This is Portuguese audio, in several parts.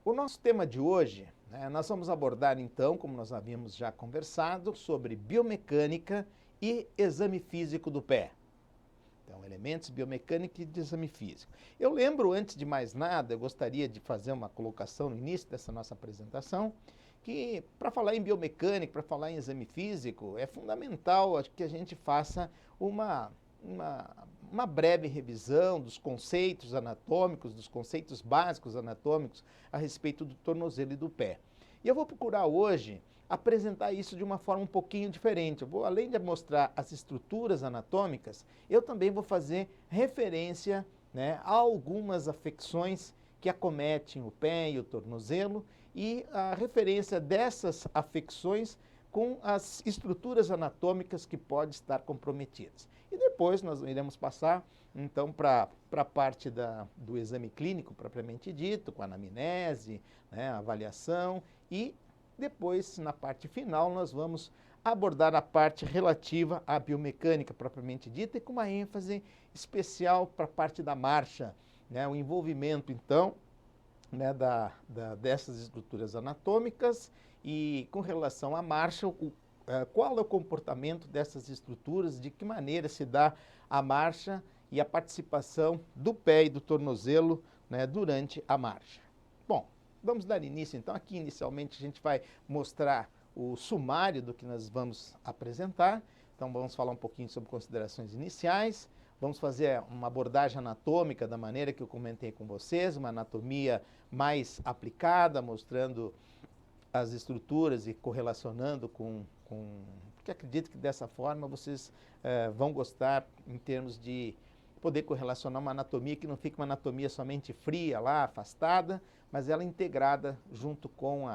O nosso tema de hoje, nós vamos abordar então, como nós havíamos já conversado, sobre biomecânica e exame físico do pé. Então, elementos biomecânica e de exame físico. Eu lembro, antes de mais nada, eu gostaria de fazer uma colocação no início dessa nossa apresentação, que para falar em biomecânica, para falar em exame físico, é fundamental que a gente faça uma breve revisão dos conceitos anatômicos, dos conceitos básicos anatômicos a respeito do tornozelo e do pé. E eu vou procurar hoje apresentar isso de uma forma um pouquinho diferente. Eu vou, além de mostrar as estruturas anatômicas, eu também vou fazer referência, a algumas afecções que acometem o pé e o tornozelo e a referência dessas afecções com as estruturas anatômicas que podem estar comprometidas. E depois nós iremos passar, então, para a parte do exame clínico propriamente dito, com a anamnese, a avaliação, e depois, na parte final, nós vamos abordar a parte relativa à biomecânica propriamente dita e com uma ênfase especial para a parte da marcha, o envolvimento, então, dessas estruturas anatômicas e com relação à marcha, qual é o comportamento dessas estruturas, de que maneira se dá a marcha e a participação do pé e do tornozelo durante a marcha. Bom, vamos dar início então. Aqui inicialmente a gente vai mostrar o sumário do que nós vamos apresentar. Então vamos falar um pouquinho sobre considerações iniciais. Vamos fazer uma abordagem anatômica da maneira que eu comentei com vocês, uma anatomia mais aplicada, mostrando as estruturas e correlacionando com porque acredito que dessa forma vocês vão gostar em termos de poder correlacionar uma anatomia que não fique uma anatomia somente fria lá, afastada, mas ela integrada junto com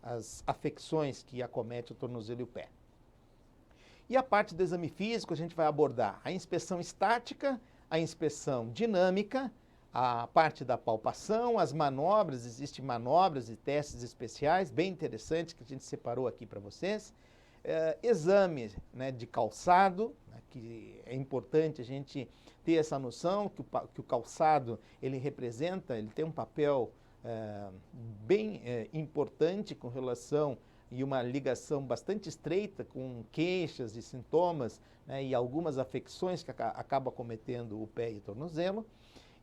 as afecções que acometem o tornozelo e o pé. E a parte do exame físico a gente vai abordar a inspeção estática, a inspeção dinâmica, a parte da palpação, as manobras, existem manobras e testes especiais, bem interessantes, que a gente separou aqui para vocês. Exame de calçado, que é importante a gente ter essa noção que o calçado ele tem um papel bem importante com relação e uma ligação bastante estreita com queixas e sintomas e algumas afecções que acabam acometendo o pé e o tornozelo.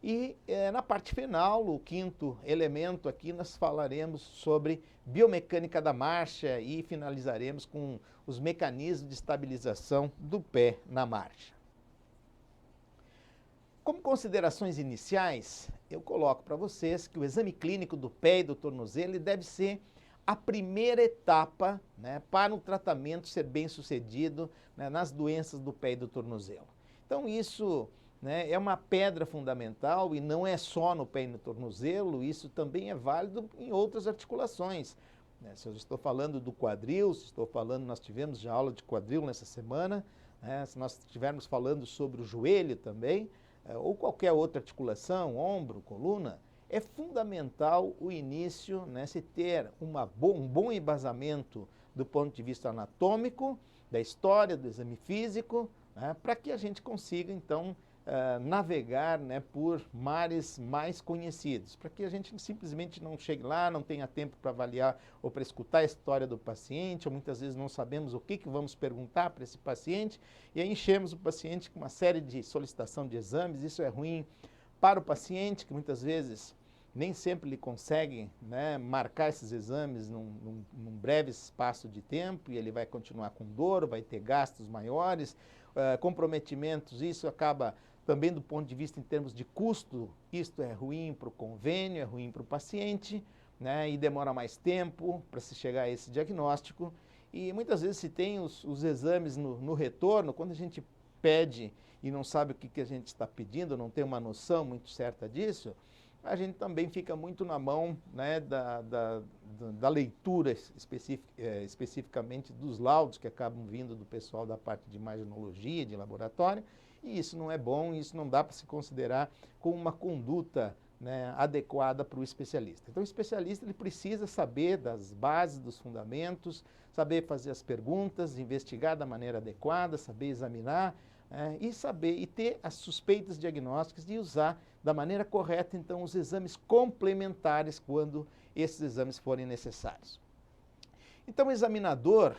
E na parte final, o quinto elemento aqui, nós falaremos sobre biomecânica da marcha e finalizaremos com os mecanismos de estabilização do pé na marcha. Como considerações iniciais, eu coloco para vocês que o exame clínico do pé e do tornozelo deve ser a primeira etapa para o tratamento ser bem sucedido nas doenças do pé e do tornozelo. Então isso é uma pedra fundamental e não é só no pé e no tornozelo, isso também é válido em outras articulações. Se eu estou falando do quadril, nós tivemos já aula de quadril nessa semana, se nós estivermos falando sobre o joelho também, ou qualquer outra articulação, ombro, coluna, é fundamental o início, se ter um bom embasamento do ponto de vista anatômico, da história do exame físico, para que a gente consiga, então, navegar por mares mais conhecidos, para que a gente simplesmente não chegue lá, não tenha tempo para avaliar ou para escutar a história do paciente, ou muitas vezes não sabemos o que vamos perguntar para esse paciente, e aí enchemos o paciente com uma série de solicitação de exames. Isso é ruim para o paciente, que muitas vezes nem sempre ele consegue marcar esses exames num breve espaço de tempo, e ele vai continuar com dor, vai ter gastos maiores, comprometimentos. Isso acaba também do ponto de vista em termos de custo, isto é ruim para o convênio, é ruim para o paciente, e demora mais tempo para se chegar a esse diagnóstico. E muitas vezes se tem os exames no retorno, quando a gente pede e não sabe o que a gente está pedindo, não tem uma noção muito certa disso, a gente também fica muito na mão da leitura especificamente dos laudos que acabam vindo do pessoal da parte de imaginologia, de laboratório, e isso não é bom, isso não dá para se considerar como uma conduta adequada para o especialista. Então o especialista ele precisa saber das bases, dos fundamentos, saber fazer as perguntas, investigar da maneira adequada, saber examinar e saber, e ter as suspeitas diagnósticas e usar da maneira correta, então, os exames complementares quando esses exames forem necessários. Então, o examinador,